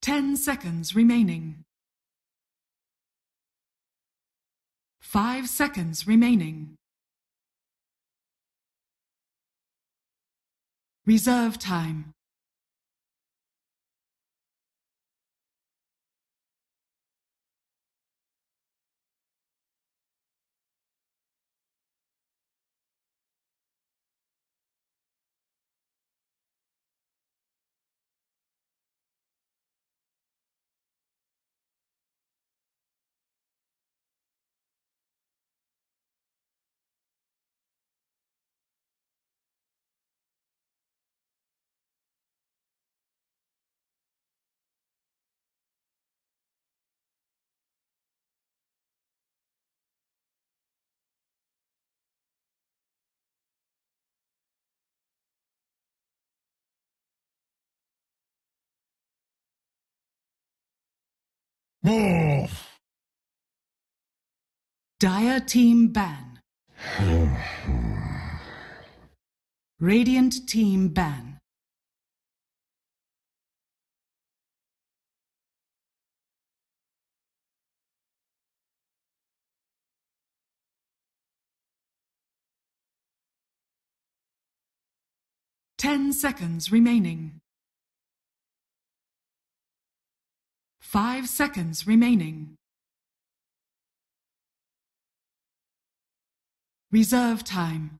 10 seconds remaining. 5 seconds remaining. Reserve time. Dire team ban. Radiant team ban. Ten seconds remaining. 5 seconds remaining. Reserve time.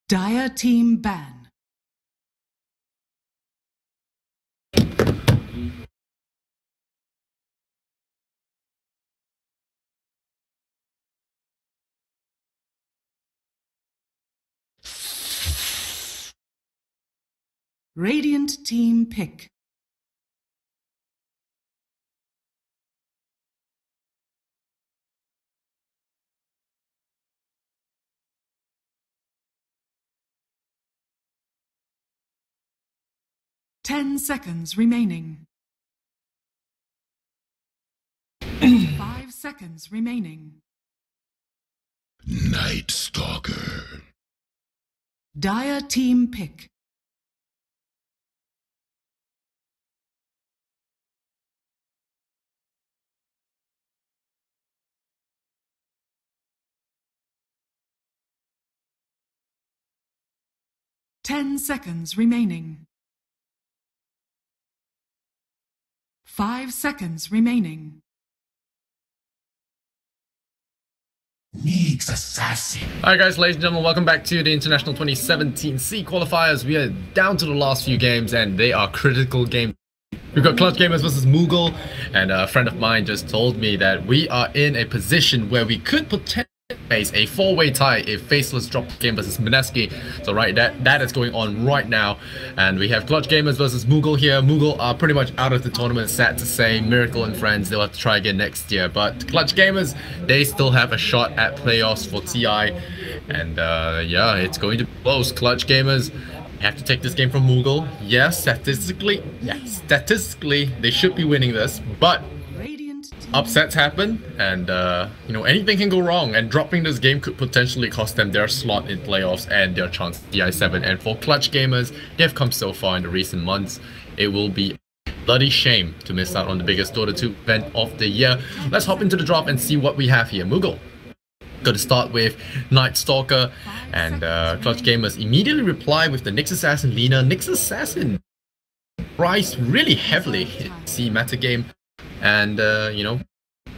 Dire team ban. Radiant team pick. Ten seconds remaining. 5 seconds remaining. Night Stalker. Dire team pick. Ten seconds remaining. 5 seconds remaining. Needs assassin. Alright guys, ladies and gentlemen, welcome back to the International 2017 C qualifiers. We are down to the last few games and they are critical games. We've got Clutch Gamers versus Moogle, and a friend of mine just told me that we are in a position where we could potentially face a four-way tie if Faceless drop game versus Mineski. So right, that is going on right now, and we have Clutch Gamers versus Moogle here. Moogle are pretty much out of the tournament, sad to say. Miracle and friends, they'll have to try again next year, but Clutch Gamers, they still have a shot at playoffs for TI, and yeah, it's going to be close. Clutch Gamers have to take this game from Moogle. Yes, statistically, they should be winning this, but upsets happen, and you know, anything can go wrong, and dropping this game could potentially cost them their slot in playoffs and their chance at DI7. And for Clutch Gamers, they've come so far in the recent months. It will be a bloody shame to miss out on the biggest Dota 2 event of the year. Let's hop into the drop and see what we have here. Moogle got to start with Night Stalker, and Clutch Gamers immediately reply with the Nyx Assassin Lina. Nyx Assassin priced really heavily in C metagame, and you know,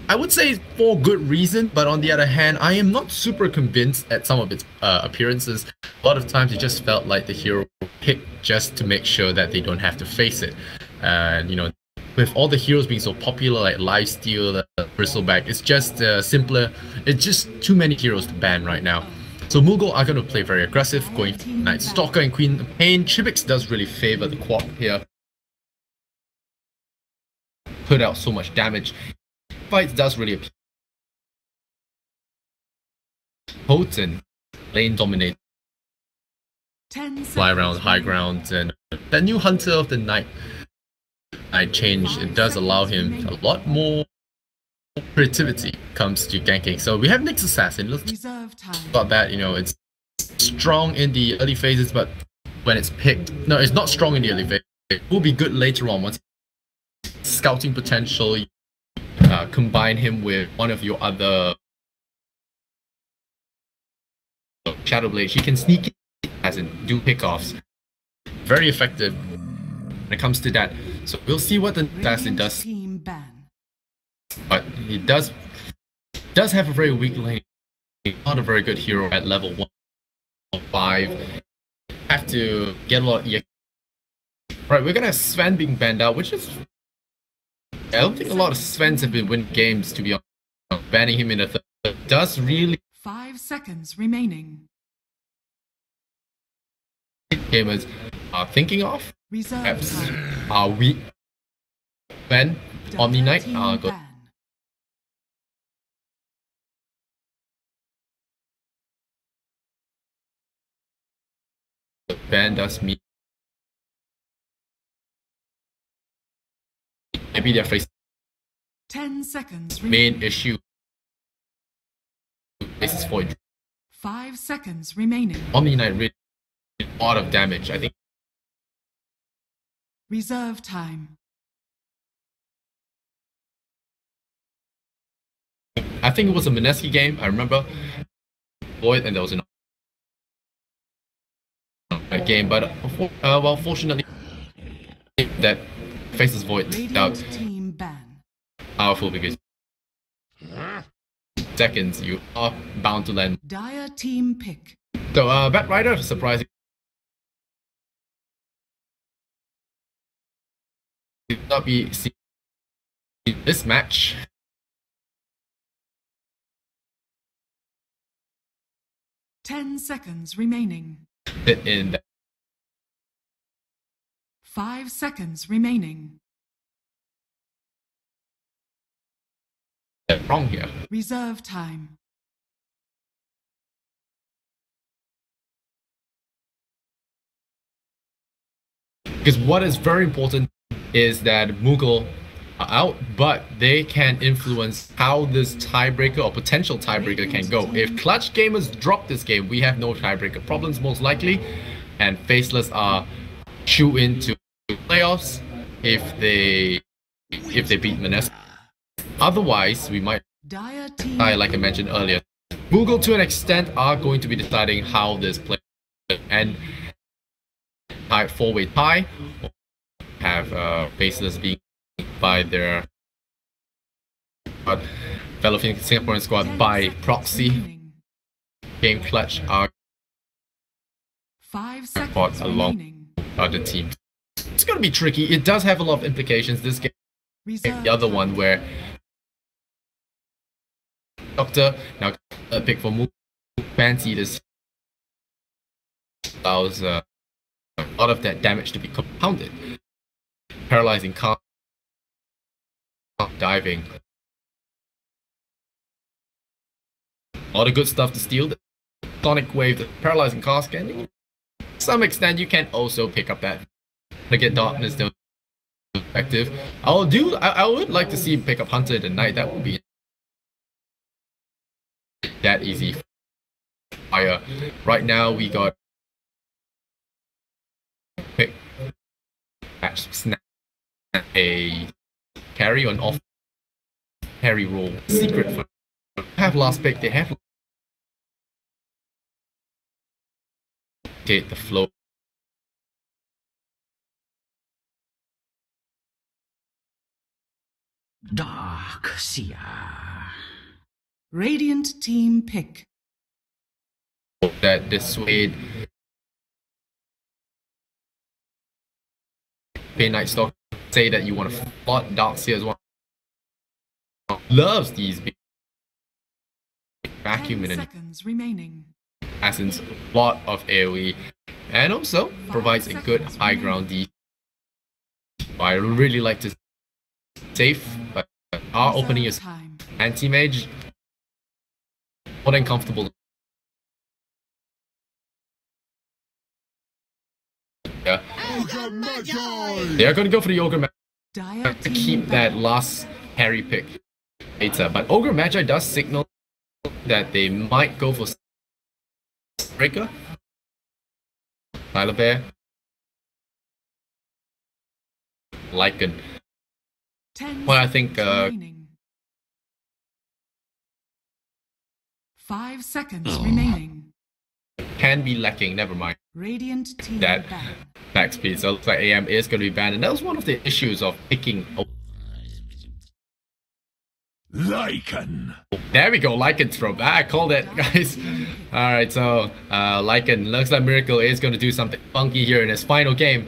I would say for good reason, but on the other hand, I am not super convinced at some of its appearances. A lot of times it just felt like the hero picked just to make sure that they don't have to face it. And you know, with all the heroes being so popular like Lifesteal, Bristleback, it's just simpler. It's just too many heroes to ban right now. So Moogle are going to play very aggressive, going for Night Stalker and Queen of Pain. Chibix does really favor the quad here. Put out so much damage. Fight does really appear potent. Lane dominate. Fly around high ground, and that new Hunter of the Night change, it does allow him a lot more creativity comes to ganking. So we have Nyx Assassin. Let's Reserve time. about that, it's strong in the early phases, but when it's picked, no, it's not strong in the early phase. It will be good later on once scouting potential. Combine him with one of your other Shadowblade. She can sneak in as in do pickoffs. Very effective when it comes to that. So we'll see what the assassin does. Team ban. But he does have a very weak lane. Not a very good hero at level 1 or 5. Have to get a lot of EX. Right, we're gonna have Sven being banned out, which is, I don't think a lot of Svens have been winning games, to be honest. Banning him in a third does really 5 seconds remaining. gamers are thinking of. Reserve Perhaps time. are we Sven Omni Knight Team go. ban. Ban does mean maybe they're facing 10 seconds remaining. main issue. This is for 5 seconds remaining. Omni Knight really did a lot of damage. I think Reserve time. it was a Mineski game. I remember Void, and there was a game, but well, fortunately, that faces Void out Radiant team ban. powerful because seconds you are bound to land. Dire team pick. So Bat Rider, surprising, did not be seen in this match. 10 seconds remaining. Fit in that 5 seconds remaining. wrong here. Reserve time. Because what is very important is that Moogle are out, but they can influence how this tiebreaker or potential tiebreaker can go. If Clutch Gamers drop this game, we have no tiebreaker problems most likely, and Faceless are shoe into playoffs if they beat Mineski. Otherwise, we might Dire team. like I mentioned earlier. Moogle to an extent are going to be deciding how this play and four-way tie, or have Faceless being by their fellow Singaporean squad 10 by seconds proxy. remaining. Game Clutch are 5 fought seconds along remaining. other teams. It's gonna be tricky. It does have a lot of implications. This game, Reserve the other time. one where Doctor now a pick for Moogle. Fancy this allows a lot of that damage to be compounded. Paralyzing cast, diving. All the good stuff to steal. The Sonic Wave, the paralyzing cast can. To some extent, you can also pick up that. To get darkness, though, effective. I would like to see him pick up Hunter in the night. That would be that easy. Fire. Right now, we got pick match snap a carry on off carry roll. Secret for have last pick. They have the flow. Dark Seer. Radiant team pick. That dissuade Pain Knight Stalker. Say that you want to plot Darkseer as well. Loves these big vacuum 10 in an seconds remaining. essence, lot of AoE, and also provides a good high ground D. I really like to safe, but our opening is Time. anti-mage. More than comfortable. Yeah. They are going to go for the Ogre Magi. Dire to team keep that battle. last carry pick later. But Ogre Magi does signal that they might go for Breaker. Tyler Bear. Lycan. 10 Well, I think seconds remaining. 5 seconds remaining. can be lacking. Never mind Radiant team that battle. back speed. So it looks like AM is going to be banned, and that was one of the issues of picking. Lycan. There we go, Lycan throw. I called it, guys. Alright, so Lycan, looks like Miracle is going to do something funky here in his final game.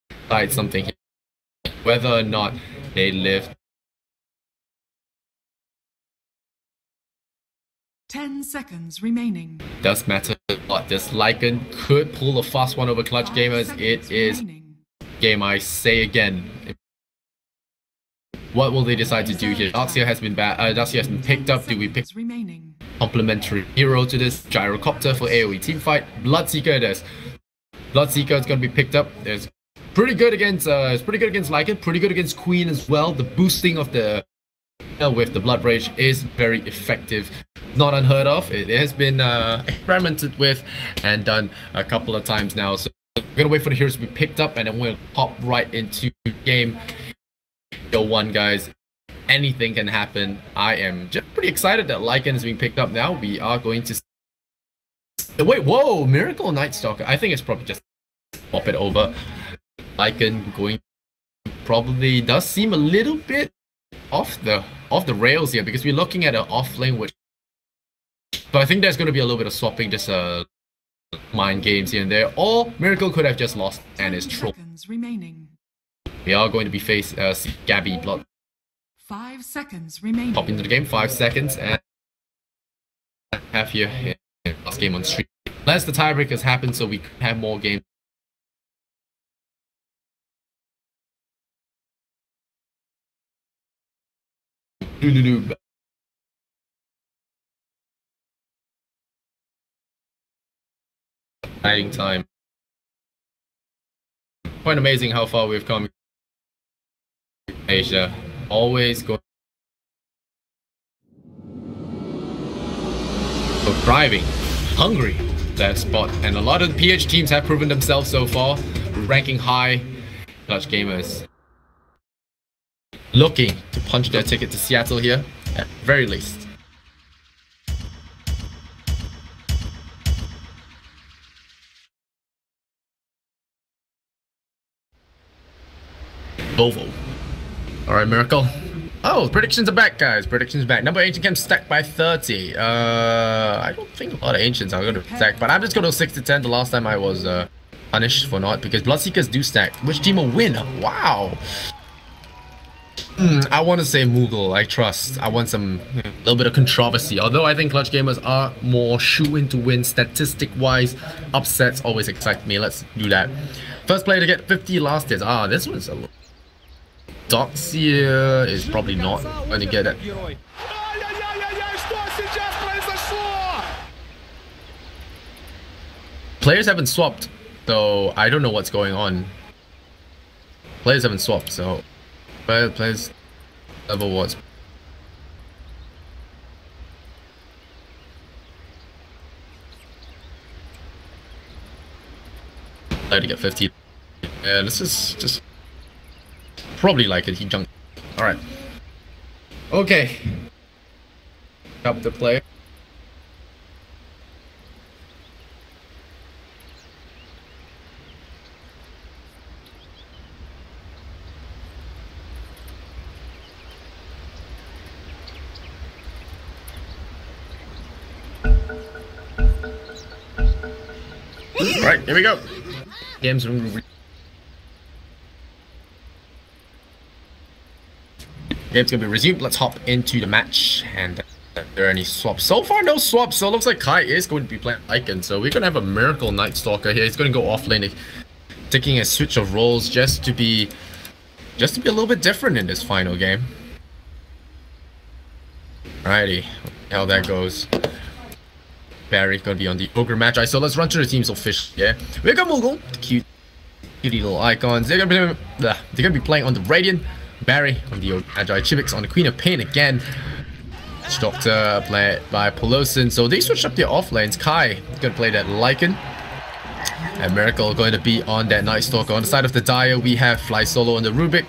Decide something here. Whether or not they live. 10 seconds remaining. Does matter a lot. This Lycan could pull a fast one over Clutch 5 Gamers. seconds It is remaining. game, I say again. What will they decide to do here? Darkseer has been Darkseer has been picked up. Do we pick remaining? complementary hero to this? Gyrocopter for AoE teamfight. Bloodseeker, there's Bloodseeker is gonna be picked up. There's pretty good against it's pretty good against Lycan, pretty good against Queen as well. The boosting of the with the Blood Rage is very effective. Not unheard of. It has been experimented with and done a couple of times now. So we're gonna wait for the heroes to be picked up and then we'll hop right into game. One, guys, anything can happen. I am just pretty excited that Lycan is being picked up now. We are going to wait. Whoa, Miracle Night Stalker. I think it's probably just pop it over. Lycan going probably does seem a little bit off the rails here because we're looking at an off lane, which. So I think there's going to be a little bit of swapping, just mind games here and there. Or Miracle could have just lost and is trolled. Remaining. We are going to be faced Gabby Blood. 5 seconds remaining. Pop into the game, 5 seconds, and have here last game on stream. Unless the tiebreakers happen, so we could have more games. Exciting time. Quite amazing how far we've come. Asia, always going. So driving, hungry that spot, and a lot of the PH teams have proven themselves so far, ranking high. Clutch Gamers looking to punch their ticket to Seattle here, at very least. Volvo. Alright, Miracle. Oh, predictions are back, guys. Predictions back. Number ancient camp stacked by 30. I don't think a lot of ancients are going to stack, but I'm just going to 6 to 10. The last time I was punished for not, because Bloodseekers do stack. Which team will win? Wow. I want to say Moogle. I trust. I want some little bit of controversy. Although I think Clutch Gamers are more shoe-in to win statistic-wise. Upsets always excite me. Let's do that. First player to get 50 last hits. Ah, this one's a little. Darkseer is probably not going to get it. Players haven't swapped, so I don't know what's going on. Players haven't swapped, so players level was. Player to get 50. Yeah, this is just. Probably like it, he jumped. Alright. Okay. Up the player. Alright, here we go. Game's Game's gonna be resumed. Let's hop into the match. And are there any swaps? So far, no swaps. So it looks like Kai is going to be playing Lycan. So we're gonna have a Miracle Night Stalker here. He's gonna go off lane, taking a switch of roles just to be a little bit different in this final game. Alrighty, how that goes. Barry gonna be on the Ogre Magi. So let's run through the teams officially. Yeah, we got Moogle, the cute cutie little icons. They're gonna be playing on the Radiant. Barry on the Agile Chivix on the Queen of Pain again. Doctor played by Pelosin. So they switched up their off lanes. Kai gonna play that Lycan. And Miracle going to be on that Night Stalker. On the side of the Dire, we have Fly Solo on the Rubik.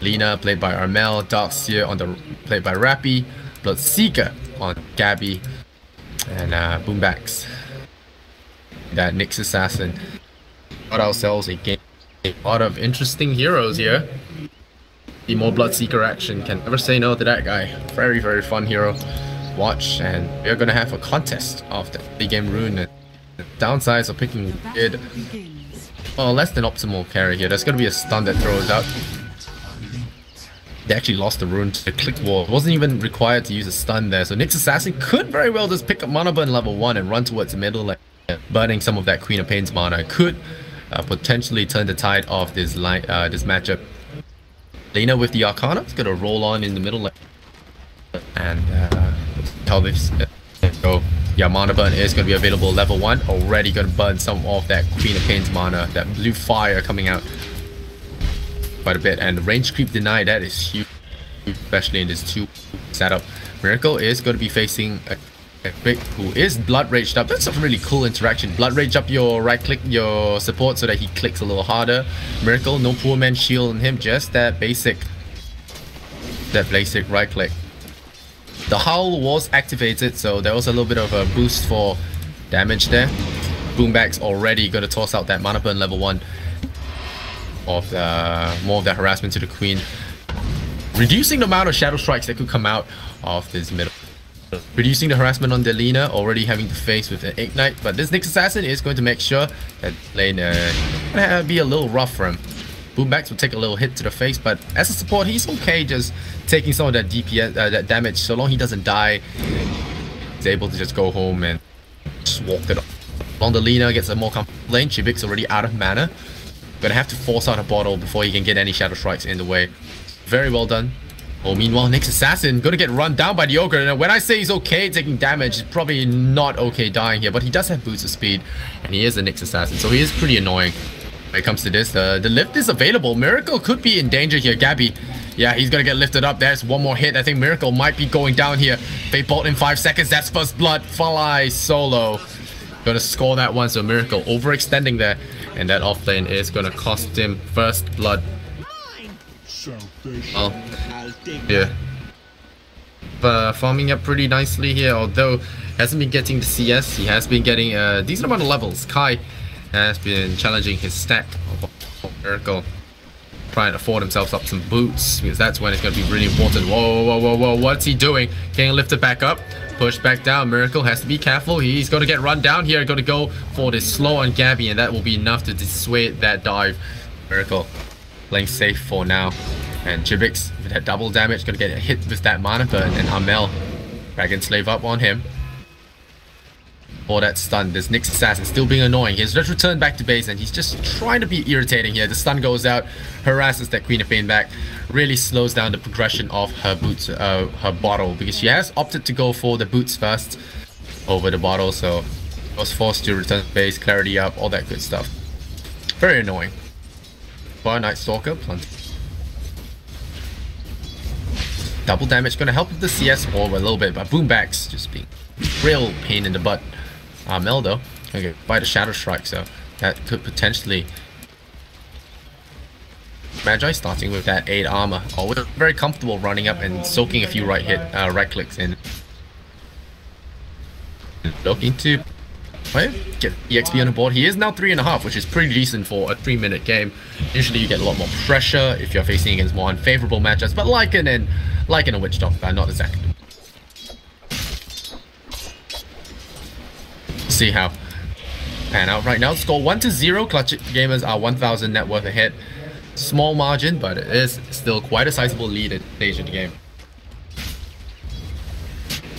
Lina played by Armel. Darkseer on the played by Rappy. Bloodseeker on Gabby. And Boombacks. That Nyx Assassin. Got ourselves a game. A lot of interesting heroes here. The more Bloodseeker action, can never say no to that guy. Very, very fun hero. Watch, and we're gonna have a contest of the game rune. And the downsides of picking it, well, less than optimal carry here. There's gonna be a stun that throws out. They actually lost the rune to the click wall. It wasn't even required to use a stun there. So Nyx Assassin could very well just pick up mana burn level 1 and run towards the middle lane. Burning some of that Queen of Pain's mana could potentially turn the tide of this matchup. Lina with the Arcana is gonna roll on in the middle lane. And how this go. Yeah, mana burn is gonna be available level 1. Already gonna burn some of that Queen of Pain's mana. That blue fire coming out quite a bit. And the range creep deny, that is huge, especially in this 2 setup. Miracle is gonna be facing a Vic who is blood raged up. That's a really cool interaction. Blood rage up your right click, your support, so that he clicks a little harder. Miracle, no poor man shield on him, just that basic right click. The howl was activated, so there was a little bit of a boost for damage there. Boomback's already gonna toss out that mana burn level 1 of more of that harassment to the queen, reducing the amount of shadow strikes that could come out of this middle. Reducing the harassment on Delina, already having to face with an Ignite, but this Nyx Assassin is going to make sure that lane gonna be a little rough for him. Boombacks will take a little hit to the face, but as a support, he's okay just taking some of that DPS, that damage, so long he doesn't die. He's able to just go home and just walk it off. Along the Lina gets a more comfortable lane. Chivic's already out of mana. Gonna have to force out a bottle before he can get any shadow strikes in the way. Very well done. Oh, meanwhile, Nyx Assassin gonna get run down by the Ogre. And when I say he's okay taking damage, he's probably not okay dying here, but he does have boots of speed, and he is a Nyx Assassin, so he is pretty annoying when it comes to this. The lift is available. Miracle could be in danger here. Gabby, yeah, he's gonna get lifted up. There's one more hit. I think Miracle might be going down here. Fate Bolt in 5 seconds. That's first blood. Fly Solo gonna score that one, so Miracle overextending there, and that off lane is gonna cost him first blood. Oh, yeah. Farming up pretty nicely here, although hasn't been getting the CS. He has been getting a decent amount of levels. Kai has been challenging his stack of Miracle, trying to afford himself up some boots, because that's when it's going to be really important. Whoa, whoa, whoa, whoa, what's he doing? Getting lifted back up, pushed back down. Miracle has to be careful. He's going to get run down here. Going to go for this slow on Gabby, and that will be enough to dissuade that dive. Miracle playing safe for now. And Chivix with that double damage, gonna get a hit with that mana burn, and Armel Dragon Slave up on him for that stun. This Nyx Assassin still being annoying. He's just returned back to base, and he's just trying to be irritating here. The stun goes out, harasses that Queen of Pain back, really slows down the progression of her boots, her bottle, because she has opted to go for the boots first over the bottle, so was forced to return to base, clarity up, all that good stuff. Very annoying. Bar Night Stalker, plenty. Double damage, gonna help with the CS or a little bit, but Boombacks just being real pain in the butt. Mel though, okay, by the Shadow Strike, so that could potentially. Magi starting with that 8 armor. Oh, we're very comfortable running up and soaking a few right clicks in. Looking to get EXP on the board. He is now 3.5, which is pretty decent for a 3-minute game. Usually you get a lot more pressure if you're facing against more unfavorable matchups, but Lycan and Witch Doctor, not exactly. See how pan out right now. Score 1-0. Clutch Gamers are 1,000 net worth ahead. Small margin, but it is still quite a sizable lead at the stage of the game.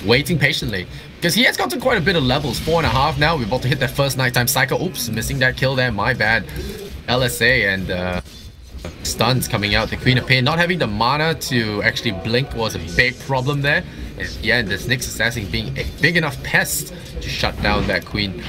Waiting patiently, because he has gotten quite a bit of levels. 4.5 now. We're about to hit that first nighttime cycle. Oops, missing that kill there. My bad. LSA and stuns coming out. The Queen of Pain not having the mana to actually blink was a big problem there. Yeah, and this Nyx Assassin being a big enough pest to shut down that Queen.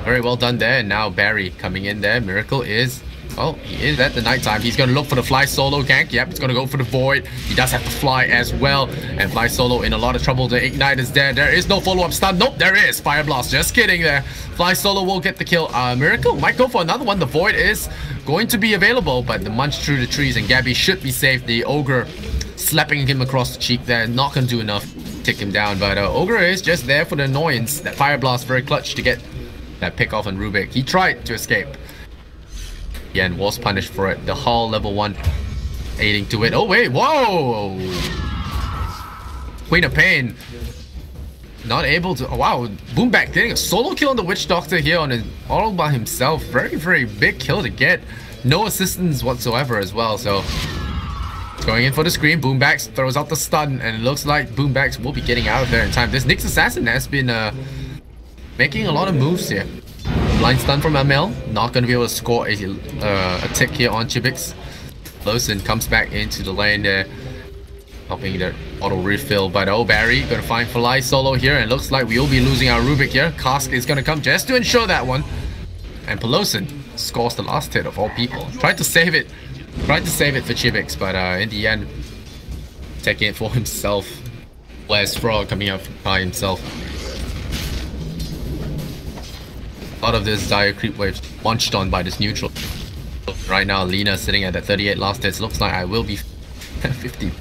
Very well done there. And now Barry coming in there. Miracle is Oh, he is at the nighttime. He's going to look for the Fly Solo gank. Yep, he's going to go for the Void. He does have to fly as well. And Fly Solo in a lot of trouble. The Ignite is there. There is no follow-up stun. Nope, there is. Fire Blast. Just kidding there. Fly Solo will get the kill. Miracle might go for another one. The Void is going to be available, but the Munch through the trees and Gabby should be safe. The Ogre slapping him across the cheek there. Not going to do enough to take him down, but Ogre is just there for the annoyance. That Fire Blast very clutch to get that pick off on Rubik. He tried to escape. Yeah, and was punished for it. The Hull level 1 aiding to it. Oh wait, whoa! Queen of Pain not able to. Oh, wow, Boomback getting a solo kill on the Witch Doctor here on his, all by himself. Very, very big kill to get. No assistance whatsoever as well. So going in for the screen, Boombax throws out the stun, and it looks like Boombax will be getting out of there in time. This Nyx Assassin has been making a lot of moves here. Blind stun from ML, not going to be able to score a tick here on Chibix. Lawson comes back into the lane there, helping their auto refill. But oh, Barry going to find Fly Solo here, and it looks like we will be losing our Rubik here. Cask is going to come just to ensure that one. And Pelosin scores the last hit of all people. Tried to save it for Chibix, but in the end, taking it for himself. Where's Frog coming out by himself? A lot of this dire creep wave munched on by this neutral. Right now, Lena sitting at that 38 last hits. Looks like I will be 50.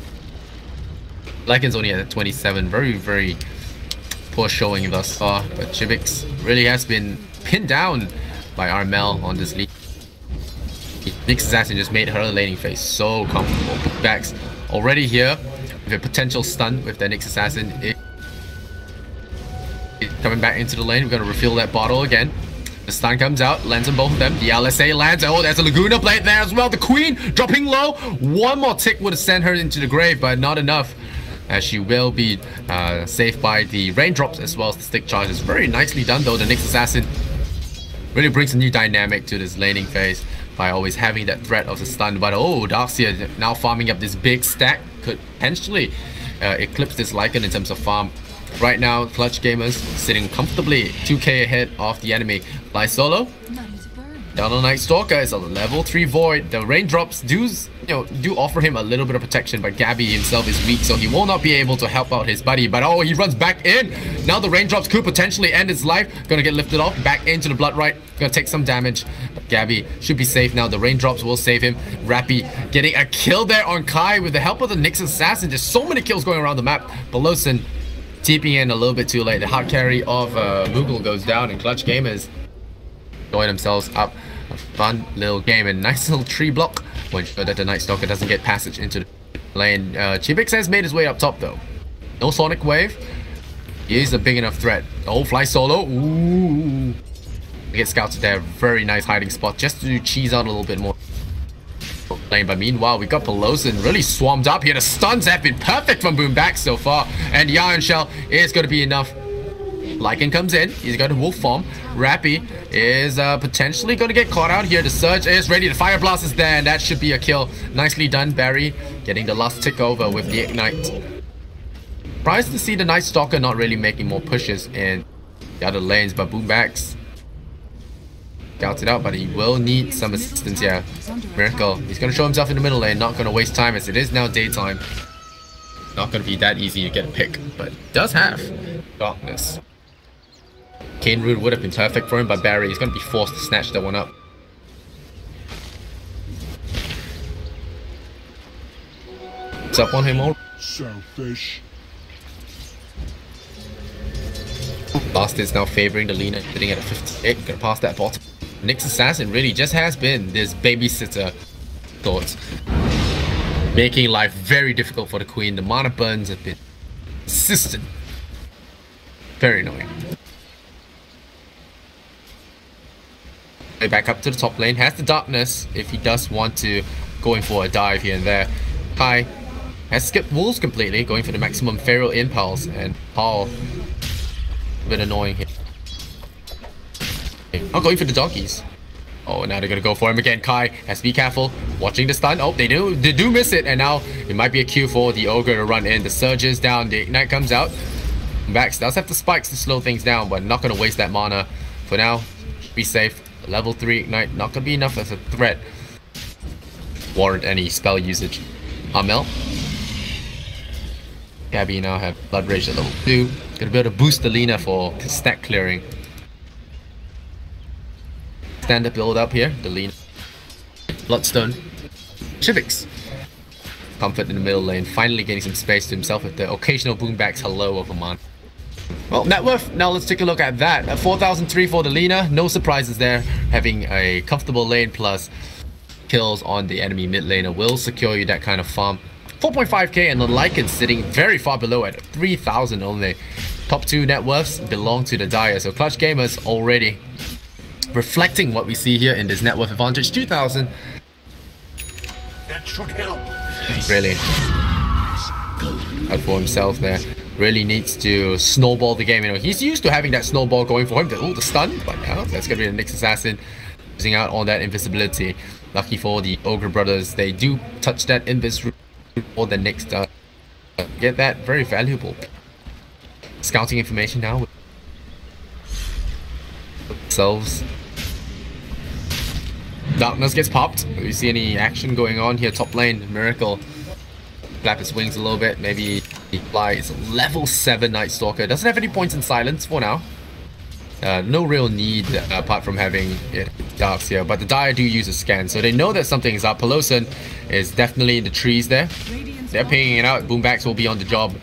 Lycan's only at 27. Very, very poor showing thus far. But Chibix really has been pinned down by Armel on this lead. Nyx Assassin just made her laning phase so comfortable. Backs already here with a potential stun with the Nyx Assassin. Coming back into the lane, we're going to refill that bottle again. The stun comes out, lands on both of them. The LSA lands. Oh, there's a Laguna Blade there as well. The Queen dropping low. One more tick would have sent her into the grave, but not enough, as she will be saved by the raindrops as well as the stick charges. Very nicely done though. The Nyx Assassin really brings a new dynamic to this laning phase by always having that threat of the stun. But oh, Darkseer now farming up this big stack. Could potentially eclipse this Lycan in terms of farm. Right now, Clutch Gamers sitting comfortably 2k ahead of the enemy. Fly Solo down on Night Stalker is a level 3 Void. The raindrops do offer him a little bit of protection, but Gabby himself is weak, so he will not be able to help out his buddy. But oh, he runs back in. Now the raindrops could potentially end his life. Gonna get lifted off back into the Blood Right. Gonna take some damage, but Gabby should be safe now. The raindrops will save him. Rappy getting a kill there on Kai with the help of the Nyx Assassin. Just so many kills going around the map. Pelosin TPing in a little bit too late. The hard carry of Moogle goes down, and Clutch Gamers join themselves up. A fun little game and nice little tree block. We'll ensure that the Night Stalker doesn't get passage into the lane. Chibix has made his way up top though. No Sonic Wave. He is a big enough threat. Oh, Fly Solo. Ooh. Get scouted there. Very nice hiding spot just to cheese out a little bit more. Lane. But meanwhile, we got Pelosin really swarmed up here. The stuns have been perfect from Boomback so far, and the Iron Shell is going to be enough. Lycan comes in. He's got a wolf form. Rappy is potentially going to get caught out here. The Surge is ready. The Fire Blast is there, and that should be a kill. Nicely done, Barry. Getting the last tick over with the Ignite. Surprised to see the Night Stalker not really making more pushes in the other lanes, but Boomback's scouts it out, but he will need some assistance here. Miracle. He's going to show himself in the middle lane. Not going to waste time as it is now daytime. Not going to be that easy to get a pick, but does have Darkness. Cane Root would have been perfect for him, but Barry is going to be forced to snatch that one up. It's up on him all. Selfish. Last is now favoring the Lena, sitting at a 58. Gonna pass that bottom. Nyx Assassin really just has been this babysitter thoughts, making life very difficult for the Queen. The mana burns have been consistent. Very annoying. Back up to the top lane, has the Darkness if he does want to go in for a dive here and there. Kai has skipped Wolves completely, going for the maximum Feral Impulse, and Paul a bit annoying here. I'm going for the doggies. Oh, now they're gonna go for him again. Kai has to be careful, watching the stun. Oh, they do miss it, and now it might be a queue for the Ogre to run in. The Surge is down, the Ignite comes out. Max does have the spikes to slow things down, but not gonna waste that mana for now. Be safe. Level 3 Ignite, not gonna be enough as a threat. warrant any spell usage. Armel. Gabby now have Blood Rage at level 2. Gonna be able to boost the Lina for stack clearing. Standard build up here, the Lina. Bloodstone. Chivix. Comfort in the middle lane, finally getting some space to himself with the occasional boombacks hello of a man. Well, net worth, now let's take a look at that. 4,003 for the Lina, no surprises there. Having a comfortable lane plus kills on the enemy mid laner will secure you that kind of farm. 4.5k and the Lycan sitting very far below at 3,000 only. Top 2 net worths belong to the Dire, so Clutch Gamers already reflecting what we see here in this net worth advantage. 2,000. That should help. Really out for himself there. Really needs to snowball the game. You know, he's used to having that snowball going for him. The stun, but now that's gonna be the next assassin losing out on that invisibility. Lucky for the Ogre brothers, they do touch that invis for the next get that very valuable scouting information now. Themselves. Darkness gets popped. Do you see any action going on here? Top lane, Miracle. Flap his wings a little bit. Maybe he flies. Level 7 Night Stalker. Doesn't have any points in silence for now. No real need apart from having darks here. But the Dire do use a scan, so they know that something is up. Pelosin is definitely in the trees there. They're pinging it out. Boombacks will be on the job.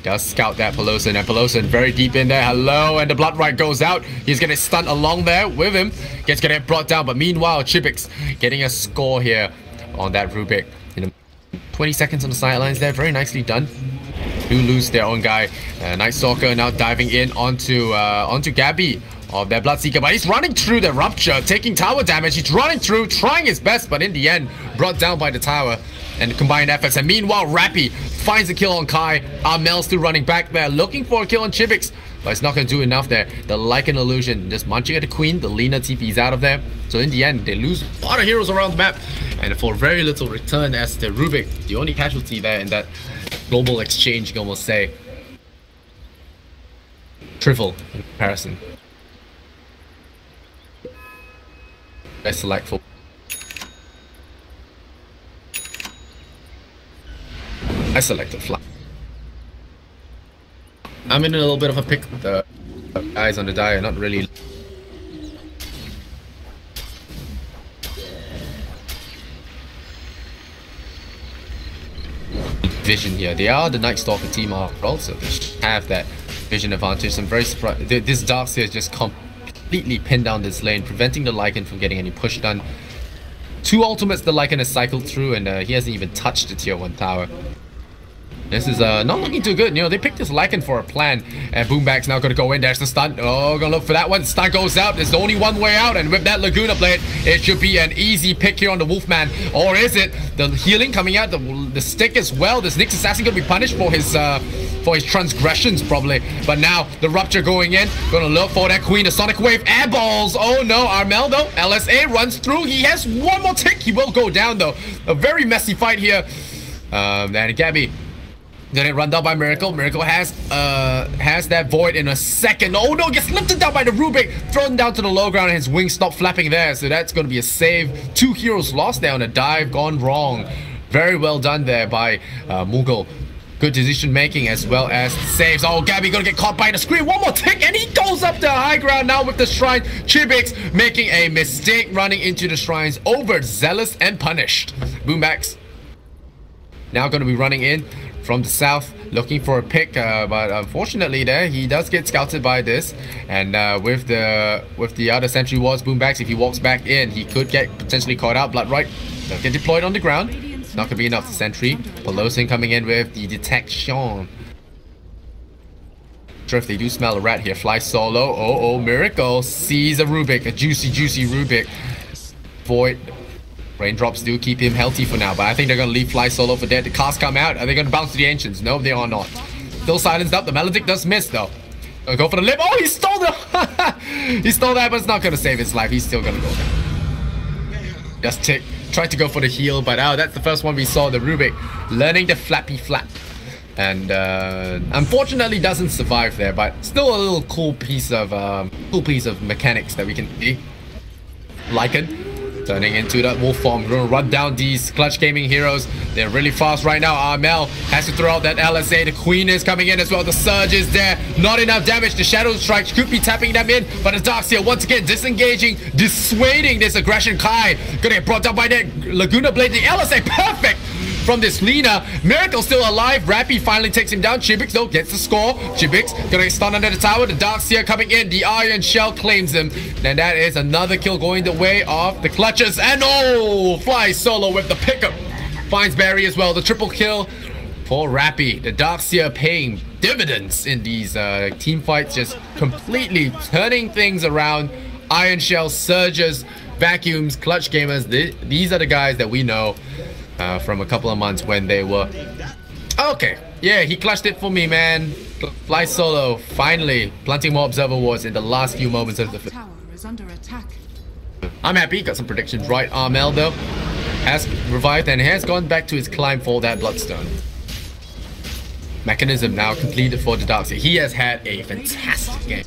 Does scout that Pelosin, and Pelosin very deep in there. Hello, and the Blood Right goes out. He's gonna stun along there with him. Gets gonna get brought down, but meanwhile, Chibix getting a score here on that Rubik. 20 seconds on the sidelines there, very nicely done. Do lose their own guy. Night Stalker now diving in onto Gabby of their Bloodseeker, but he's running through the Rupture, taking tower damage. He's running through, trying his best, but in the end, brought down by the tower and combined efforts. And meanwhile, Rappy finds a kill on Kai. Armel still running back there, looking for a kill on Chivix, but it's not going to do enough there. The Lycan illusion just munching at the Queen. The Lina TP's out of there. So in the end, they lose a lot of heroes around the map, and for very little return as the Rubik, the only casualty there in that global exchange, you can almost say. Trivial in comparison. Best select for. I selected fly. I'm in a little bit of a pick with the eyes on the Dire, not really. Vision here. They are the Night Stalker team after all, so they have that vision advantage. I'm very surprised. This Darkseer is just completely pinned down this lane, preventing the Lycan from getting any push done. 2 ultimates the Lycan has cycled through, and he hasn't even touched the tier 1 tower. This is not looking too good. You know, they picked this Lycan for a plan, and Boomback's now going to go in. There's the stun. Oh, gonna look for that one. Stun goes out. There's only one way out, and with that Laguna Blade, it should be an easy pick here on the Wolfman. Or is it? The healing coming out, the stick as well. This Nyx Assassin going to be punished for his transgressions, probably. But now, the Rupture going in. Gonna look for that Queen. The Sonic Wave. Air balls. Oh, no. Armel, though. LSA runs through. He has one more tick. He will go down, though. A very messy fight here. And Gabby. Then it run down by Miracle. Miracle has that Void in a second. Oh no, gets lifted down by the Rubik. Thrown down to the low ground, and his wings stop flapping there. So that's going to be a save. 2 heroes lost there on a dive gone wrong. Very well done there by Moogle. Good decision making as well as saves. Oh, Gabby gonna get caught by the screen. One more tick, and he goes up the high ground now with the shrine. Chibix making a mistake running into the shrines. Overzealous and punished. Boombacks now going to be running in from the south, looking for a pick, but unfortunately there, he does get scouted by this, and with the other sentry wards, Boombacks, if he walks back in, he could get potentially caught out. Blood Right, get deployed on the ground. Not gonna be enough to sentry. Pelosin coming in with the detection. Sure if they do smell a rat here. Fly solo. Oh, Miracle sees a Rubik, a juicy Rubik. Void. Raindrops do keep him healthy for now, but I think they're going to leave Fly solo for dead. The cast come out. Are they going to bounce to the Ancients? No, they are not. Still silenced up. The Melodic does miss, though. Go for the lip. Oh, he stole the... he stole that, but it's not going to save his life. He's still going to go down. Just tick. Tried to go for the heal, but that's the first one we saw. The Rubik learning the flappy flap. And unfortunately doesn't survive there, but still a little cool piece of mechanics that we can see. Lycan. Turning into that wolf form. Gonna run down these Clutch Gaming heroes. They're really fast right now. Armel has to throw out that LSA. The Queen is coming in as well. The Surge is there. Not enough damage. The Shadow Strike could be tapping them in. But the Darkseer once again disengaging, dissuading this aggression. Kai gonna get brought down by that Laguna Blade. The LSA perfect from this Lina. Miracle still alive. Rappy finally takes him down. Chibix though gets the score. Chibix gonna get stunned under the tower. The Darkseer coming in. The Iron Shell claims him. And that is another kill going the way of the Clutches. And oh, Fly Solo with the pickup. Finds Barry as well. The triple kill for Rappy. The Darkseer paying dividends in these team fights. Just completely turning things around. Iron Shell, Surges, Vacuums, Clutch Gamers. These are the guys that we know from a couple of months when they were... Okay, yeah, he clutched it for me, man. Fly Solo, finally planting more Observer Wards in the last few moments of the... Tower is under attack. I'm happy, got some predictions right. Armel, though, has revived and has gone back to his climb for that Bloodstone. Mechanism now completed for the Darkseer. He has had a fantastic game.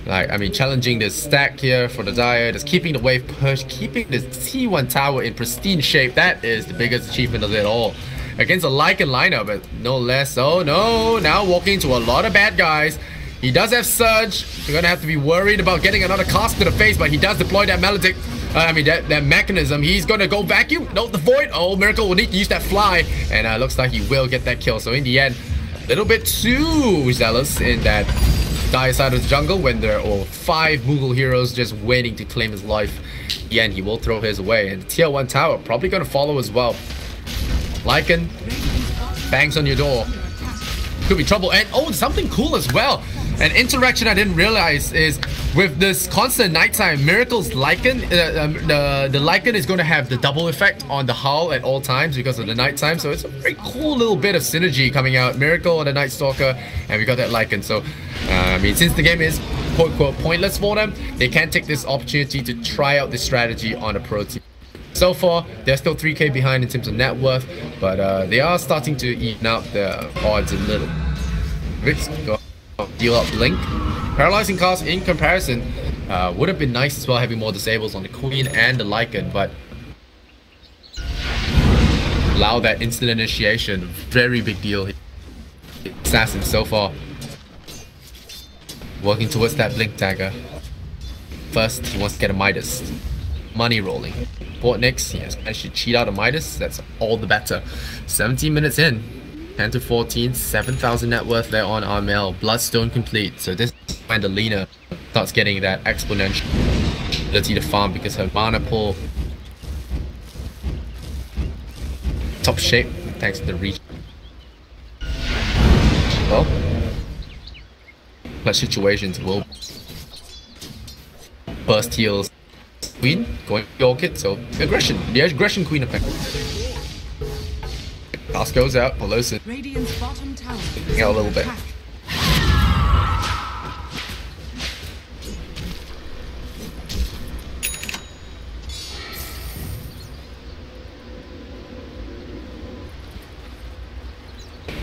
Like, I mean, challenging this stack here for the Dire, just keeping the wave push, keeping this T1 tower in pristine shape. That is the biggest achievement of it all. Against a Lycan lineup, but no less. Oh no, now walking into a lot of bad guys. He does have Surge. You're gonna have to be worried about getting another cast to the face, but he does deploy that Melodic. That mechanism. He's gonna go Vacuum. No, the Void. Oh, Miracle will need to use that Fly, and looks like he will get that kill. So in the end, a little bit too zealous in that Dire side of the jungle when there are 5 Moogle heroes just waiting to claim his life. Again, he will throw his away, and the tier 1 tower probably gonna follow as well. Lycan bangs on your door. Could be trouble. And oh, something cool as well. An interaction I didn't realize is with this constant nighttime, Miracle's Lycan, the Lycan is going to have the double effect on the hull at all times because of the nighttime. So it's a very cool little bit of synergy coming out. Miracle on the Night Stalker, and we got that Lycan. So, I mean, since the game is quote-unquote pointless for them, they can take this opportunity to try out this strategy on a pro team. So far, they're still 3k behind in terms of net worth, but they are starting to even out the odds a little. Rick's got deal up Blink. Paralyzing cast in comparison would have been nice as well, having more disables on the Queen and the Lycan, but allow that instant initiation. Very big deal. Assassin so far working towards that Blink dagger. First, he wants to get a Midas. Money rolling. Port Nix, he has managed to cheat out a Midas. That's all the better. 17 minutes in. 10 to 14, 7,000 net worth there on Armel. Bloodstone complete. So this is when the Lina starts getting that exponential ability to farm because her mana pool top shape thanks to the reach. Well, clutch situations will burst heals. Queen going Orchid, so aggression. The aggression Queen effect. Cast goes out, Pelosi Radiant's bottom tower out a little bit.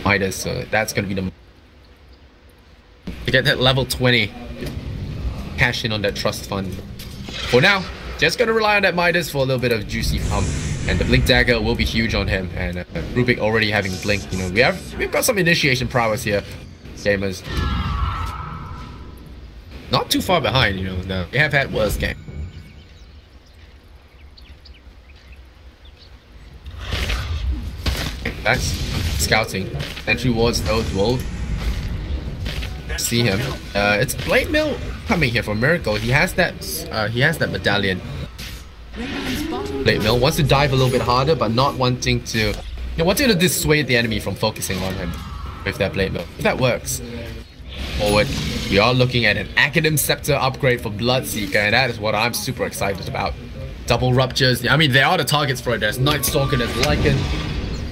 Midas, so that's gonna be the to get that level 20. Cash in on that trust fund. For now, just gonna rely on that Midas for a little bit of juicy pump. And the Blink Dagger will be huge on him, and Rubik already having Blink, you know, we've got some initiation prowess here, gamers. Not too far behind, you know, no. They have had worse game. That's scouting. Entry wards though will see him. It's Blade Mill coming here for Miracle. He has that medallion. Blade Mill wants to dive a little bit harder, but not wanting to, wanting to dissuade the enemy from focusing on him with that Blade Mill. If that works, forward, we are looking at an Academ Scepter upgrade for Bloodseeker, and that is what I'm super excited about. Double Ruptures. I mean, they are the targets for it. There's Night Stalker, there's Lycan,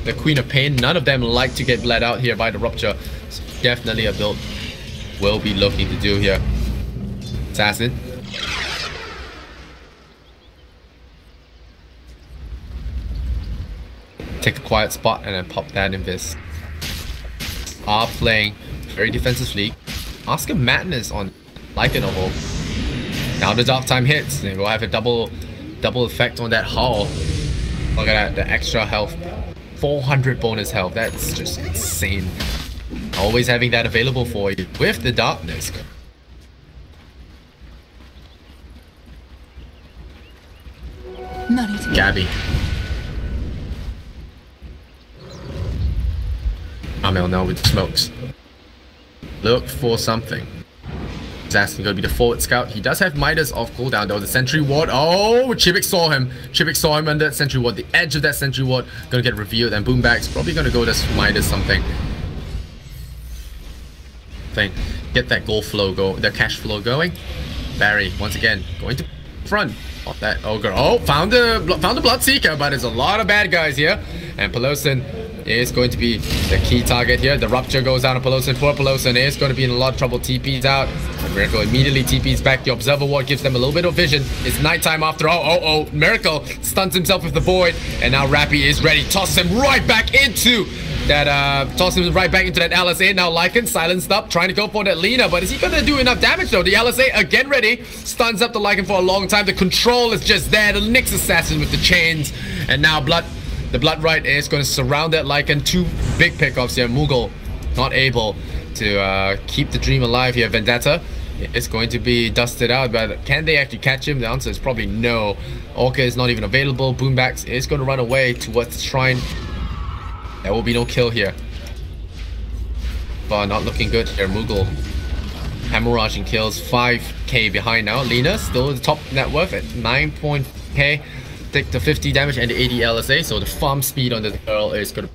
the Queen of Pain. None of them like to get bled out here by the Rupture. So definitely a build we'll be looking to do here. Assassin. Take a quiet spot and then pop that Invis. Are playing very defensively. Oscar Madness on Lycan Oval. Now the Dark Time hits. They will have a double double effect on that hull. Look at that, the extra health. 400 bonus health. That's just insane. Always having that available for you with the darkness. Gabby. Amel now with the smokes. Look for something. He's asking going to be the forward scout. He does have Midas off cooldown though. The sentry ward. Oh, Chibik saw him. Chibik saw him under that sentry ward. The edge of that sentry ward gonna get revealed, and Boomback's probably gonna go this Midas something. Get that gold flow the cash flow going. Barry once again going to front. Not that ogre. Oh, found the Bloodseeker, but there's a lot of bad guys here, and Pelosin is going to be the key target here. The rupture goes down on Pelosin. Poor Pelosin is going to be in a lot of trouble. TP's out. Miracle immediately TP's back. The observer ward gives them a little bit of vision. It's nighttime after all. Oh, Miracle stuns himself with the void, and now Rappy is ready. Tosses him right back into that LSA. Now Lycan silenced up, trying to go for that Lina, but is he gonna do enough damage though? The LSA again ready, stuns up the Lycan for a long time. The control is just there. The Nyx assassin with the chains, and now the Blood Right is going to surround that Lycan. Two big pickups here. Moogle not able to keep the dream alive here. Vendetta is going to be dusted out, but can they actually catch him? The answer is probably no. Orca is not even available. Boombacks is going to run away towards the shrine. There will be no kill here. But not looking good here. Moogle hemorrhaging kills. 5k behind now. Lina still the top net worth at 9.k. Take the 50 damage and the 80 LSA, so the farm speed on the girl is gonna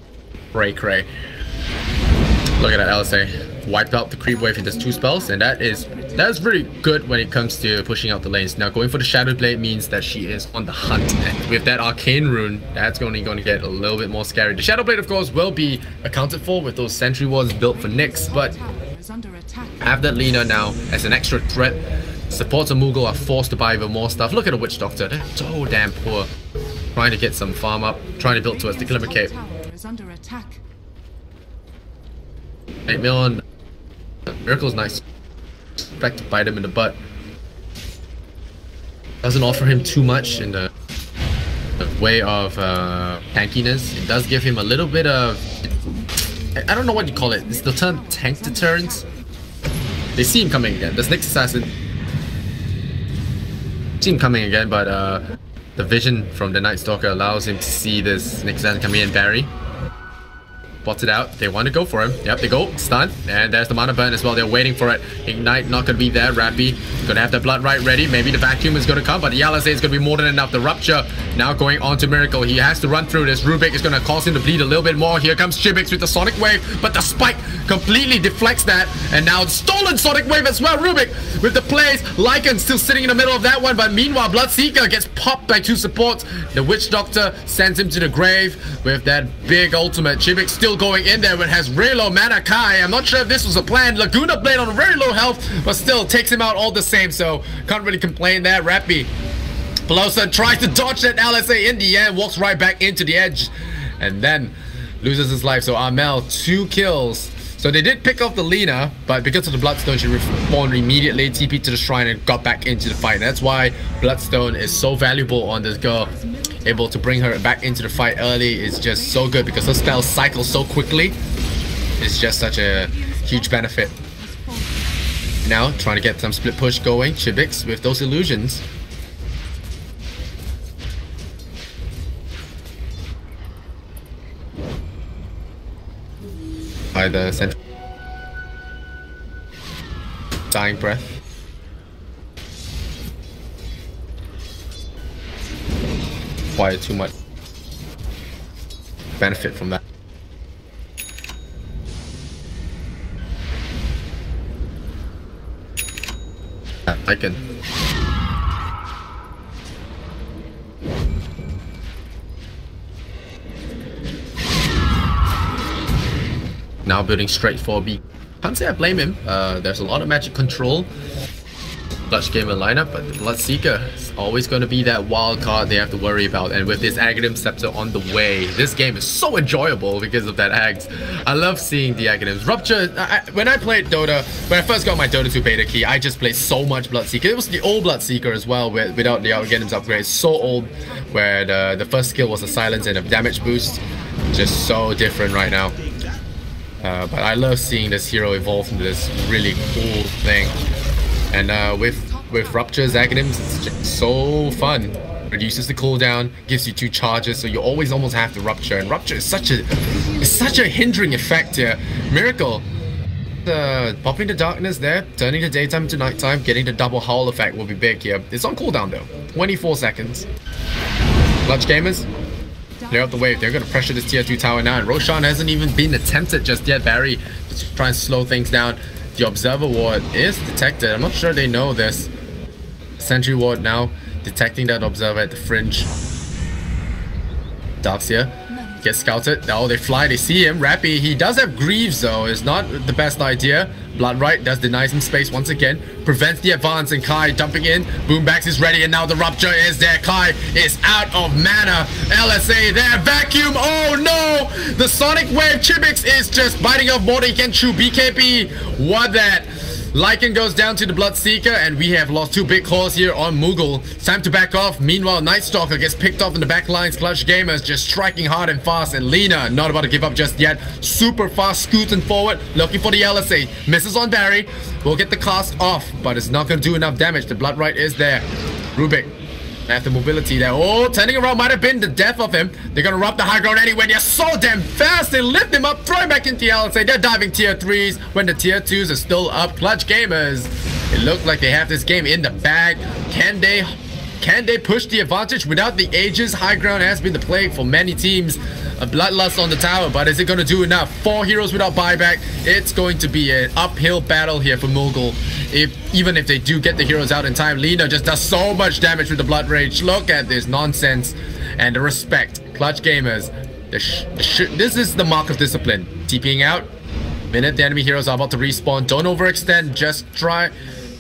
break cray. Look at that LSA. Wiped out the creep wave in just 2 spells, and that's really good when it comes to pushing out the lanes. Now going for the Shadow Blade means that she is on the hunt, and with that arcane rune, that's only going to get a little bit more scary. The Shadow Blade of course will be accounted for with those sentry wards built for Nyx, but have that Lina now as an extra threat. Supports of Moogle are forced to buy even more stuff. Look at the Witch Doctor. They're so damn poor. Trying to get some farm up. Trying to build towards the Glimmer Cape. 8 million. Miracle's nice. Back to bite him in the butt. Doesn't offer him too much in the way of tankiness. It does give him a little bit of... I don't know what you call it. It's the term tank deterrence. They see him coming again. This Nyx assassin... him coming again, but the vision from the Night Stalker allows him to see this Nyx assassin coming in. Barry spots it out. They want to go for him. Yep, they go. Stun. And there's the mana burn as well. They're waiting for it. Ignite not going to be there. Rappy going to have the Blood Right ready. Maybe the vacuum is going to come, but the LSA is going to be more than enough. The rupture now going on to Miracle. He has to run through this. Rubik is going to cause him to bleed a little bit more. Here comes Chibix with the Sonic Wave, but the spike completely deflects that. And now stolen Sonic Wave as well. Rubik with the plays. Lycan still sitting in the middle of that one, but meanwhile Bloodseeker gets popped by 2 supports. The Witch Doctor sends him to the grave with that big ultimate. Chibix still going in there, but has very low mana. Kai, I'm not sure if this was a plan. Laguna Blade on very low health, but still takes him out all the same, so can't really complain there. Rappy Pelosa tries to dodge that LSA in the end, walks right back into the edge, and then loses his life. So Amel, 2 kills. So they did pick off the Lina, but because of the Bloodstone, she respawned immediately, TP to the shrine, and got back into the fight. That's why Bloodstone is so valuable on this girl. Able to bring her back into the fight early is just so good because her spells cycle so quickly. It's just such a huge benefit. Now trying to get some split push going. Chibix with those illusions. By the central dying breath. Quite too much benefit from that. I can. Now building straight for B. Can't say I blame him. There's a lot of magic control. Clutch gamer lineup, but the Bloodseeker Always going to be that wild card they have to worry about. And with this Aghanim Scepter on the way, this game is so enjoyable because of that Ags. I love seeing the Aghanims. Rupture, when I played Dota, when I first got my Dota 2 beta key, I just played so much Bloodseeker. It was the old Bloodseeker as well, without the Aghanims upgrade. So old, where the first skill was a silence and a damage boost. Just so different right now. But I love seeing this hero evolve into this really cool thing. And with Rupture's Aghanims, it's just so fun. Reduces the cooldown, gives you 2 charges, so you always almost have to Rupture. And Rupture is such a hindering effect here. Miracle, popping the darkness there, turning the daytime into nighttime, getting the double howl effect will be big here. It's on cooldown though, 24 seconds. Clutch gamers, clear up the wave. They're gonna pressure this tier 2 tower now, and Roshan hasn't even been attempted just yet. Barry just trying to slow things down. The Observer Ward is detected. I'm not sure they know this. Sentry Ward now detecting that Observer at the fringe. Darkseer gets scouted. Oh, they fly, they see him. Rappy, he does have Greaves though. It's not the best idea. Bloodright does deny him space once again. Prevents the advance, and Kai dumping in. Boombax is ready, and now the Rupture is there. Kai is out of mana. LSA there. Vacuum. Oh no! The Sonic Wave Chibix is just biting off more than he can chew. BKB. What that? Lycan goes down to the Bloodseeker, and we have lost 2 big calls here on Moogle. It's time to back off. Meanwhile, Nightstalker gets picked off in the back lines. Clutch Gamers just striking hard and fast, and Lena not about to give up just yet. Super fast scooting forward, looking for the LSA. Misses on Barry. Will get the cast off, but it's not going to do enough damage. The Bloodright is there. Rubik. After mobility there. Oh, turning around might have been the death of him. They're gonna rob the high ground anyway. They're so damn fast. They lift him up, throw him back into the LSA. They're diving tier 3s when the tier 2s are still up. Clutch Gamers. It looks like they have this game in the bag. Can they push the advantage without the ages? High ground has been the plague for many teams. A bloodlust on the tower, but is it going to do enough? 4 heroes without buyback. It's going to be an uphill battle here for Moogle. Even if they do get the heroes out in time, Lena just does so much damage with the Blood Rage. Look at this nonsense and the respect. Clutch Gamers. This is the mark of discipline. TPing out. Minute the enemy heroes are about to respawn. Don't overextend. Just try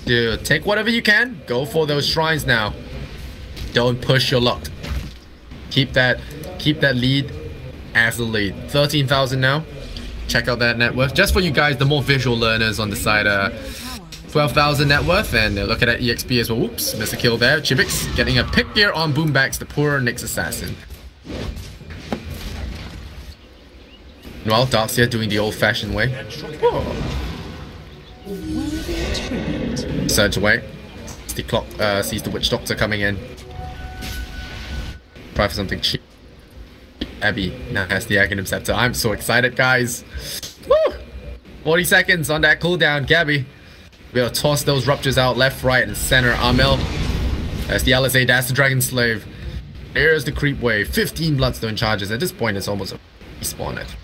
to take whatever you can. Go for those shrines now. Don't push your luck. Keep that lead as the lead. 13,000 now. Check out that net worth. Just for you guys, the more visual learners on the side, 12,000 net worth. And look at that EXP as well. Whoops, missed a kill there. Chibix getting a pick here on Boombax, the poor Nyx assassin. Well, Darkseer doing the old-fashioned way. Surge away. The clock sees the Witch Doctor coming in. Try for something cheap. Abby now has the Aghanim Scepter. I'm so excited, guys. Woo! 40 seconds on that cooldown. Gabby, we'll toss those Ruptures out left, right, and center. Amel, that's the LSA. That's the Dragon Slave. There's the creep wave. 15 Bloodstone charges. At this point, it's almost a respawn it.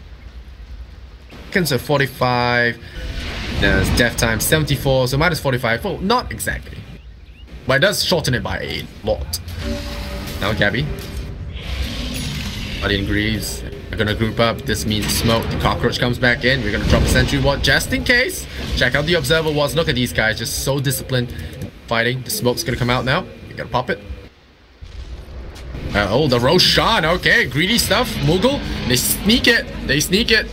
Seconds of 45. There's death time 74, so minus 45. Well, not exactly, but it does shorten it by a lot. Now Gabby. Guardian Greaves are gonna group up. This means smoke. The cockroach comes back in. We're gonna drop a sentry ward just in case. Check out the observer wards. Look at these guys, just so disciplined in fighting. The smoke's gonna come out now. We're gonna pop it. Oh, the Roshan. Okay, greedy stuff. Moogle. They sneak it. They sneak it.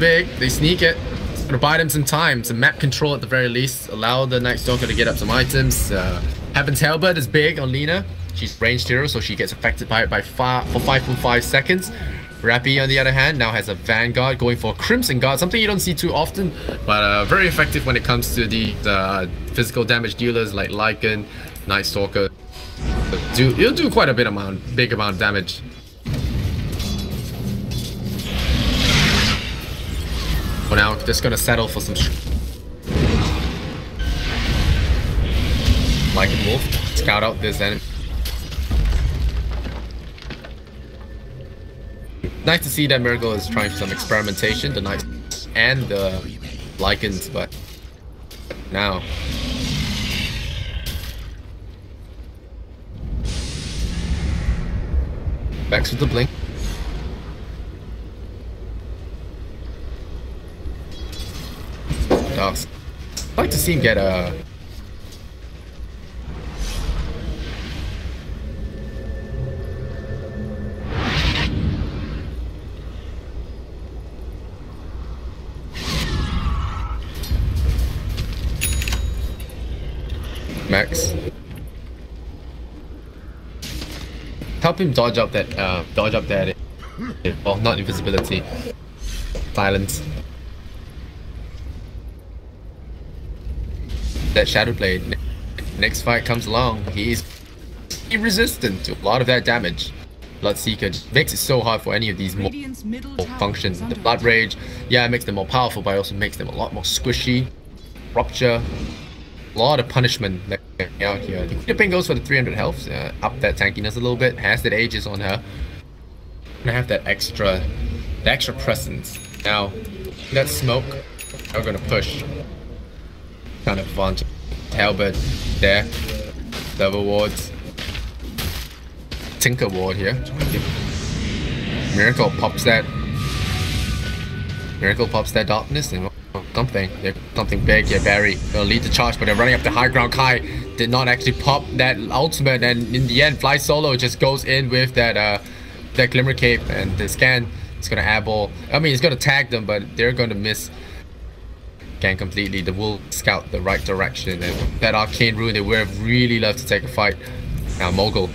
Big. They sneak it. It's gonna buy them some time. Some map control at the very least. Allow the Nightstalker to get up some items. Heaven's Hellbird is big on Lena. She's ranged hero, so she gets affected by it for 5.5 seconds. Rappy, on the other hand, now has a Vanguard going for a Crimson Guard, something you don't see too often, but very effective when it comes to the physical damage dealers like Lycan, Nightstalker. You'll do quite a big amount of damage. For now, just gonna settle for some Lycan Wolf. Scout out this enemy. Nice to see that Miracle is trying some experimentation, the Knights and the Lycans, but now Vex with the blink. Dogs. I'd like to see him get a max. Help him dodge up that well, not invisibility. Silence. That Shadow Blade. Next fight comes along, he's resistant to a lot of that damage. Bloodseeker makes it so hard for any of these more functions. The Blood Rage, yeah, it makes them more powerful, but it also makes them a lot more squishy. Rupture, a lot of punishment out here. The Pain goes for the 300 health, up that tankiness a little bit. Has that Aegis on her. Gonna have that extra presence. Now, that smoke, we're gonna push. Kind of advantage. Halberd there. Double wards. Tinker ward here. Miracle pops that. Miracle pops that darkness and something big. Yeah, Barry gonna lead the charge, but they're running up the high ground. Kai did not actually pop that ultimate, and in the end, Fly Solo just goes in with that Glimmer Cape, and the scan is gonna airball. I mean, it's gonna tag them, but they're gonna miss. Can completely. The Wolf scout the right direction, and that Arcane Rune, they would have really loved to take a fight. Now Moogle,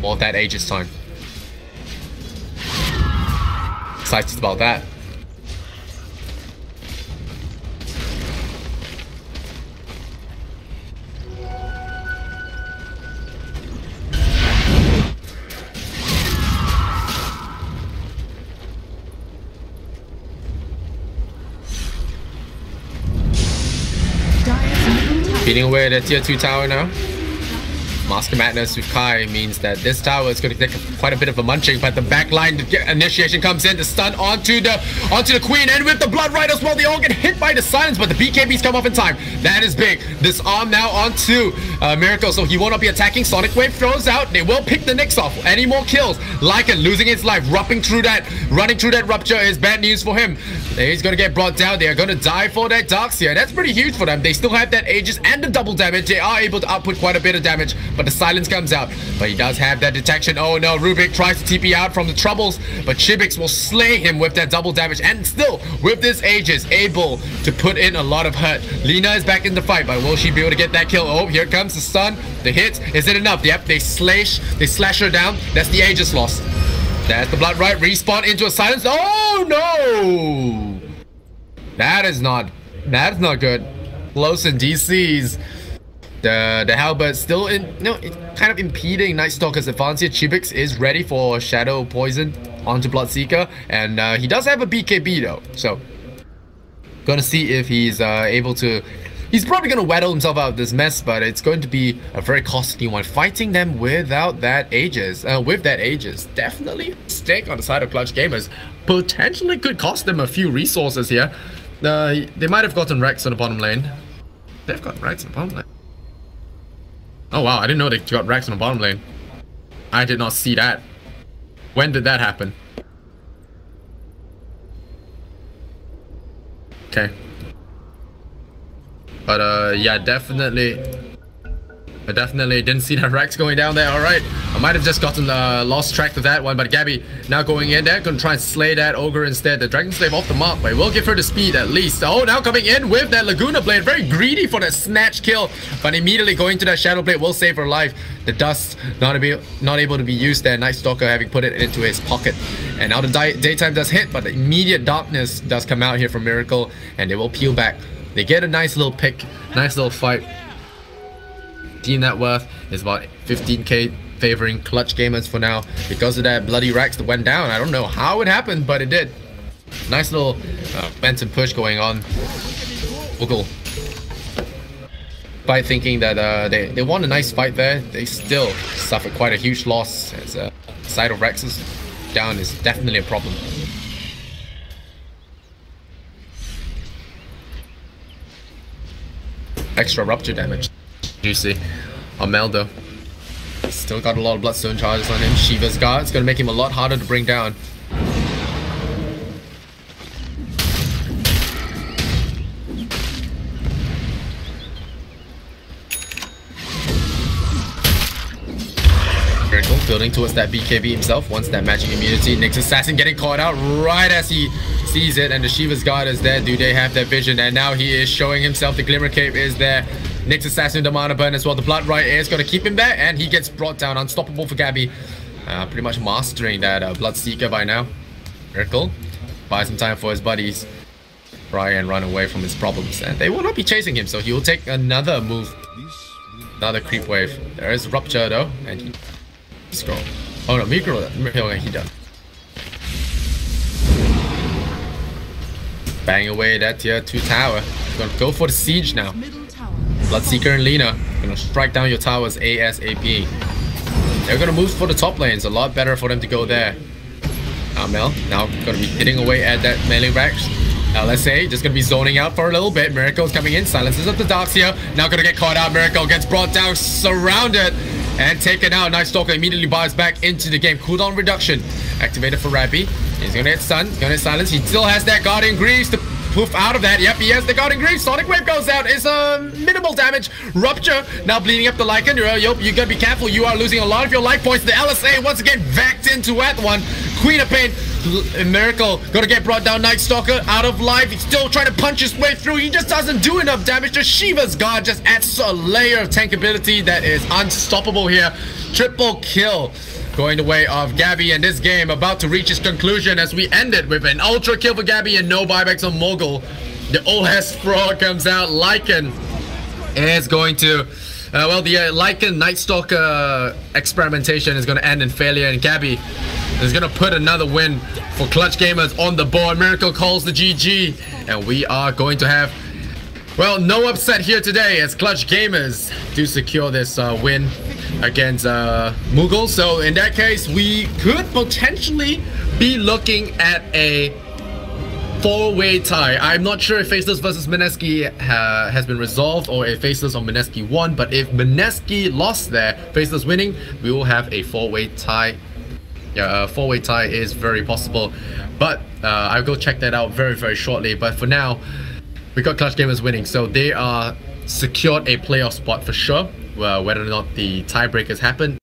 all that Aegis time. Excited about that. Beating away at the tier 2 tower now. Mask of Madness with Kai means that this tower is going to take quite a bit of a munching, but the backline initiation comes in to stun onto the Queen, and with the Blood Right as well, they all get hit by the silence, but the BKBs come off in time. That is big. Disarm now onto Miracle, so he will not be attacking. Sonic Wave throws out. They will pick the Nyx off. Any more kills? Lycan losing his life, running through that rupture is bad news for him. He's going to get brought down. They are going to die for that Darkseer. That's pretty huge for them. They still have that Aegis and the double damage. They are able to output quite a bit of damage, but the silence comes out. But he does have that detection. Oh no, Rubik tries to TP out from the troubles, but Chibix will slay him with that double damage, and still, with this Aegis, able to put in a lot of hurt. Lina is back in the fight, but will she be able to get that kill? Oh, here comes the stun. The hit. Is it enough? Yep, they slash her down. That's the Aegis loss. That's the Blood Right. Respawn into a silence. Oh no! That's not good. Close in DCs. The Halberd still kind of impeding Night Stalker's advance here. Chibix is ready for Shadow Poison onto Bloodseeker, and he does have a BKB though, so gonna see if he's able to. He's probably gonna waddle himself out of this mess, but it's going to be a very costly one. Fighting them without that Aegis, definitely a mistake on the side of Clutch Gamers. Potentially could cost them a few resources here. They might have gotten Rex on the bottom lane. They've got Rex on the bottom lane. Oh wow, I didn't know they got Rex on the bottom lane. I did not see that. When did that happen? Okay. But yeah, I definitely didn't see that Rex going down there. Alright, I might have just gotten lost track of that one, but Gabby now going in there, gonna try and slay that Ogre instead. The Dragon Slave off the mark, but it will give her the speed at least. Oh, now coming in with that Laguna Blade, very greedy for that snatch kill, but immediately going to that Shadow Blade will save her life. The dust not able to be used there. Night Stalker having put it into his pocket, and now the daytime does hit, but the immediate darkness does come out here from Miracle, and they will peel back. They get a nice little pick, nice little fight. Team net worth is about 15k, favoring Clutch Gamers for now because of that bloody Rex that went down. I don't know how it happened, but it did. Nice little momentum push going on. Moogle, by thinking that they won a nice fight there, they still suffered quite a huge loss, as side of Rex's down is definitely a problem. Extra rupture damage. Juicy. Meldo still got a lot of Bloodstone charges on him. Shiva's Guard is going to make him a lot harder to bring down. Miracle building towards that BKB himself. Wants that magic immunity. Nyx Assassin getting caught out right as he sees it, and the Shiva's Guard is there. Do they have that vision? And now he is showing himself. The Glimmer Cape is there. Nick's assassin, the mana burn as well. The blood right is going to keep him there, and he gets brought down. Unstoppable for Gabby. Pretty much mastering that Blood Seeker by now. Miracle buys some time for his buddies. Try and run away from his problems, and they will not be chasing him, so he will take another move. Another creep wave. There is Rupture though, and he scroll. Oh no, Moogle. Okay, he done. Bang away that tier 2 tower. He's gonna go for the siege now. Middle tower. Bloodseeker and Lina gonna strike down your towers ASAP. They're gonna move for the top lanes. A lot better for them to go there. Mel now gonna be hitting away at that melee Rex. LSA just gonna be zoning out for a little bit. Miracle's coming in, silences up the darks here. Now gonna get caught out. Miracle gets brought down, surrounded, and taken out. Night Stalker immediately buys back into the game. Cooldown reduction activated for Rabbi. He's gonna hit stun, he's gonna hit silence. He still has that Guardian Greaves to poof out of that. Yep, he has the Guardian Greaves. Sonic Wave goes out. It's minimal damage. Rupture now bleeding up the Lycan. You gotta be careful. You are losing a lot of your life points. The LSA once again backed into that one. Queen of Pain. Miracle gonna get brought down. Night Stalker out of life. He's still trying to punch his way through. He just doesn't do enough damage. Just Shiva's God just adds a layer of tankability that is unstoppable here. Triple kill going the way of Gabby, and this game about to reach its conclusion as we end it with an ultra kill for Gabby and no buybacks on Moogle. The old Hesper comes out. Lycan is going to well, the Lycan Night Stalker experimentation is going to end in failure, and Gabby is going to put another win for Clutch Gamers on the board. Miracle calls the GG, and we are going to have, well, no upset here today as Clutch Gamers do secure this win against Moogle. So in that case, we could potentially be looking at a 4-way tie. I'm not sure if Faceless versus Mineski has been resolved, or if Faceless or Mineski won, but if Mineski lost there, Faceless winning, we will have a 4-way tie. Yeah, a 4-way tie is very possible, but I'll go check that out very, very shortly. But for now, we got Clutch Gamers winning, so they are secured a playoff spot for sure. Well, whether or not the tiebreakers happen